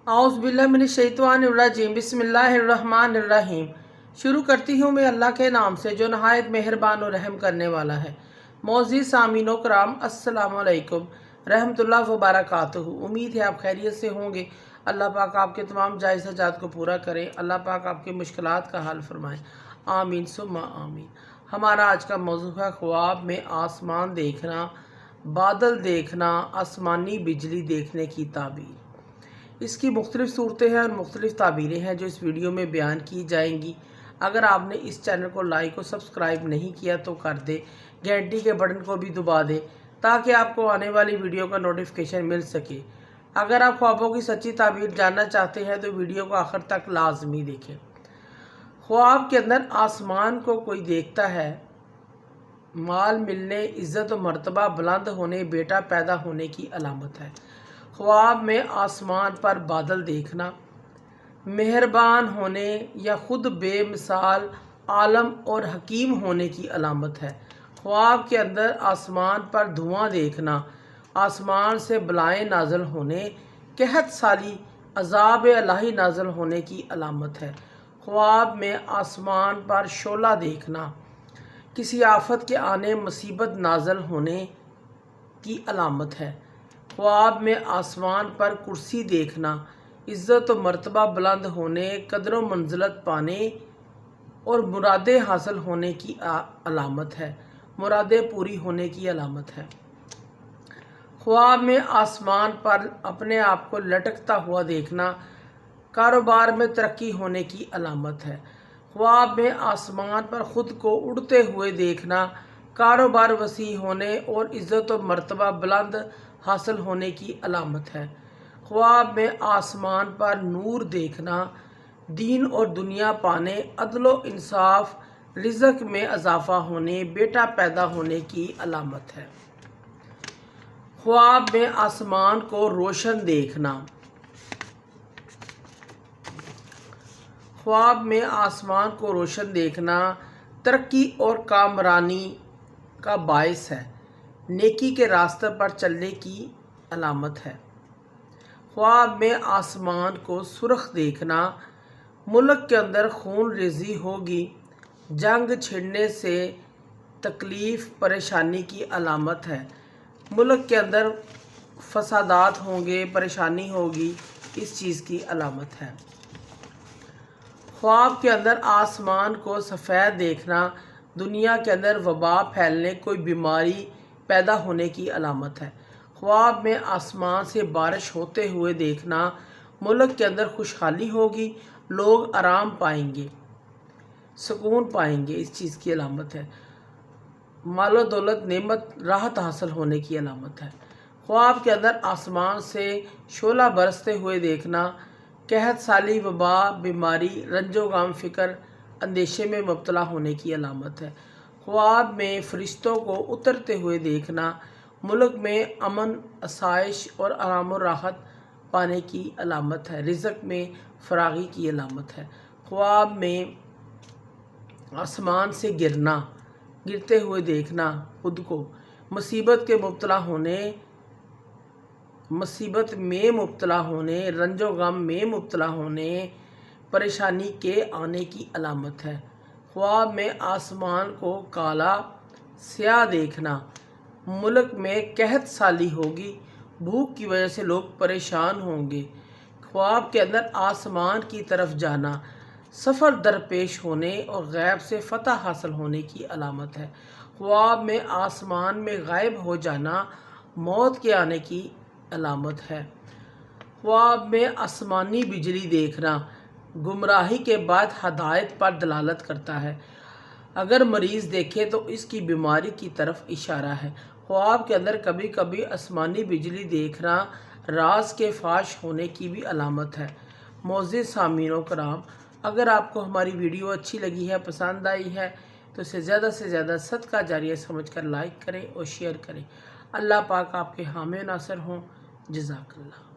औज़ुबिल्लाहिमिनश्शैतानिर्रजीम बिस्मिल्लाहिर्रहमानिर्रहीम। शुरू करती हूँ मैं अल्लाह के नाम से जो नहायत मेहरबान और रहम करने वाला है। मोअज़्ज़िज़ सामीनो कराम अस्सलामु अलैकुम रहमतुल्लाह व बरकातुहू। उम्मीद है आप खैरियत से होंगे। अल्लाह पाक आपके तमाम जायज़ हजात को पूरा करें। अल्लाह पाक आपकी मुश्किलात का हल फरमाएँ। आमीन सुम्मा आमीन। हमारा आज का मौज़ू है ख्वाब में आसमान देखना, बादल देखना, आसमानी बिजली देखने की ताबीर। इसकी मुख्तलिफ़ सूरतें हैं और मुख्तलिफ़ ताबीरें हैं जो इस वीडियो में बयान की जाएंगी। अगर आपने इस चैनल को लाइक और सब्सक्राइब नहीं किया तो कर दे, घंटी के बटन को भी दबा दे ताकि आपको आने वाली वीडियो का नोटिफिकेशन मिल सके। अगर आप ख्वाबों की सच्ची ताबीर जानना चाहते हैं तो वीडियो को आखिर तक लाजमी देखें। ख्वाब के अंदर आसमान को कोई देखता है, माल मिलने, इज़्ज़त और मर्तबा बुलंद होने, बेटा पैदा होने की अलामत है। ख्वाब में आसमान पर बादल देखना मेहरबान होने या खुद बेमिसाल आलम और हकीम होने की अलामत है। ख्वाब के अंदर आसमान पर धुआं देखना आसमान से बलाएं नाज़िल होने, कहत साली अज़ाब इलाही नाज़िल होने की अलामत है। ख्वाब में आसमान पर शोला देखना किसी आफत के आने, मुसीबत नाज़िल होने की अलामत है। ख्वाब में आसमान पर कुर्सी देखना इज़्ज़त और मर्तबा बुलंद होने, कदर व मंजिलत पाने और मुरादें हासिल होने की अलामत है, मुरादें पूरी होने की अलामत है। ख्वाब में आसमान पर अपने आप को लटकता हुआ देखना कारोबार में तरक्की होने की अलामत है। ख्वाब में आसमान पर ख़ुद को उड़ते हुए देखना कारोबार वसी होने और इज़्ज़त और मर्तबा बुलंद हासिल होने की अलामत है। ख्वाब में आसमान पर नूर देखना दीन और दुनिया पाने, अदल व इंसाफ, रिज़्क़ में इजाफ़ा होने, बेटा पैदा होने की अलामत है। ख्वाब में आसमान को रोशन देखना ख्वाब में आसमान को रोशन देखना तरक्की और कामरानी का बायस है, नेकी के रास्ते पर चलने की अलामत है। ख्वाब में आसमान को सुर्ख देखना मुल्क के अंदर खून रेज़ी होगी, जंग छिड़ने से तकलीफ़ परेशानी की अलामत है। मुल्क के अंदर फसादात होंगे, परेशानी होगी, इस चीज़ की अलामत है। ख्वाब के अंदर आसमान को सफ़ेद देखना दुनिया के अंदर वबा फैलने, कोई बीमारी पैदा होने की अलामत है। ख्वाब में आसमान से बारिश होते हुए देखना मुल्क के अंदर खुशहाली होगी, लोग आराम पाएंगे, सुकून पाएंगे, इस चीज़ की अलामत है। मालो दौलत नेमत राहत हासिल होने की अलामत है। ख्वाब के अंदर आसमान से शोला बरसते हुए देखना कहत साली, वबा, बीमारी, रंजो गम, फ़िक्र, अंदेशे में मुब्तला होने की अलामत है। ख्वाब में फ़रिश्तों को उतरते हुए देखना मुल्क में अमन, आसाइश और आराम और राहत पाने की अलामत है, रिज़्क़ में फरागी की अलामत है। ख्वाब में आसमान से गिरते हुए देखना खुद को मुसीबत में मुब्तला होने, रंजो गम में मुब्तला होने, परेशानी के आने की अलामत है। ख्वाब में आसमान को काला स्याह देखना मुल्क में कहत साली होगी, भूख की वजह से लोग परेशान होंगे। ख्वाब के अंदर आसमान की तरफ जाना सफ़र दरपेश होने और गैब से फ़तह हासिल होने की अलामत है। ख्वाब में आसमान में गायब हो जाना मौत के आने की अलामत है। ख्वाब में आसमानी बिजली देखना गुमराही के बाद हदायत पर दलालत करता है। अगर मरीज़ देखे तो इसकी बीमारी की तरफ इशारा है। ख्वाब के अंदर कभी कभी आसमानी बिजली देखना राज के फाश होने की भी अलामत है। मोअज़्ज़िज़ सामीनो कराम, अगर आपको हमारी वीडियो अच्छी लगी है, पसंद आई है तो इसे ज़्यादा से ज़्यादा सदका जारिया समझकर लाइक करें और शेयर करें। अल्लाह पाक आपके हामी नासर हों। जज़ाकल्लाह।